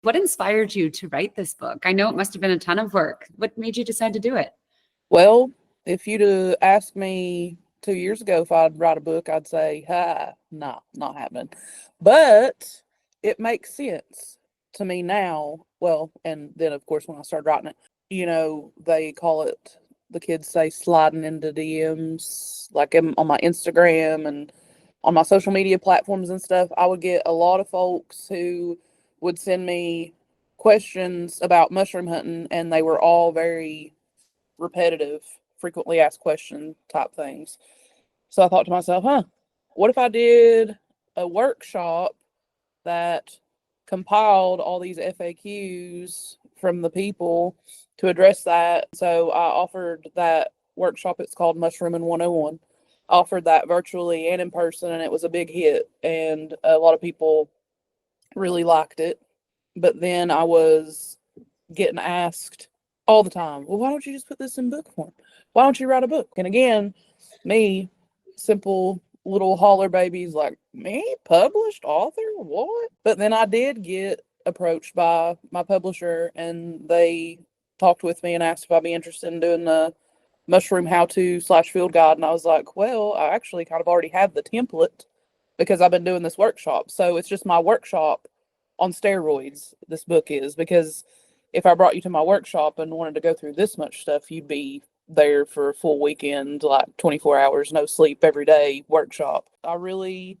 What inspired you to write this book? I know it must have been a ton of work. What made you decide to do it? Well, if you'd have asked me 2 years ago if I'd write a book, I'd say, nah, not happening. But it makes sense to me now. Well, and then of course when I started writing it, they call it, the kids say, sliding into DMs, like on my Instagram and on my social media platforms and stuff. I would get a lot of folks who would send me questions about mushroom hunting, and they were all very repetitive, frequently asked question type things. So I thought to myself, what if I did a workshop that compiled all these FAQs from the people to address that? So I offered that workshop. It's called Mushrooming 101. I offered that virtually and in person, and it was a big hit, and a lot of people really liked it. But then I was getting asked all the time, well, why don't you just put this in book form? Why don't you write a book? And again, me, simple little holler babies like, me, published author, what? But then I did get approached by my publisher, and they talked with me and asked if I'd be interested in doing the mushroom how-to / field guide. And I was like, well, I actually kind of already have the template because I've been doing this workshop. So it's just my workshop on steroids, this book is, because if I brought you to my workshop and wanted to go through this much stuff, you'd be there for a full weekend, like 24 hours, no sleep every day workshop. I really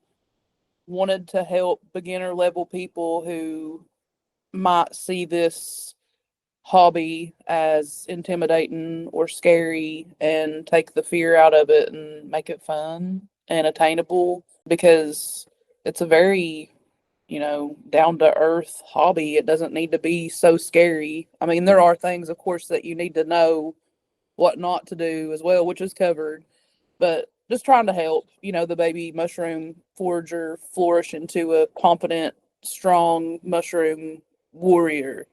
wanted to help beginner level people who might see this hobby as intimidating or scary and take the fear out of it and make it fun and attainable, because it's a very down to earth hobby. It doesn't need to be so scary. I mean, there are things, of course, that you need to know what not to do as well, which is covered, but just trying to help, the baby mushroom forager flourish into a competent, strong mushroom warrior.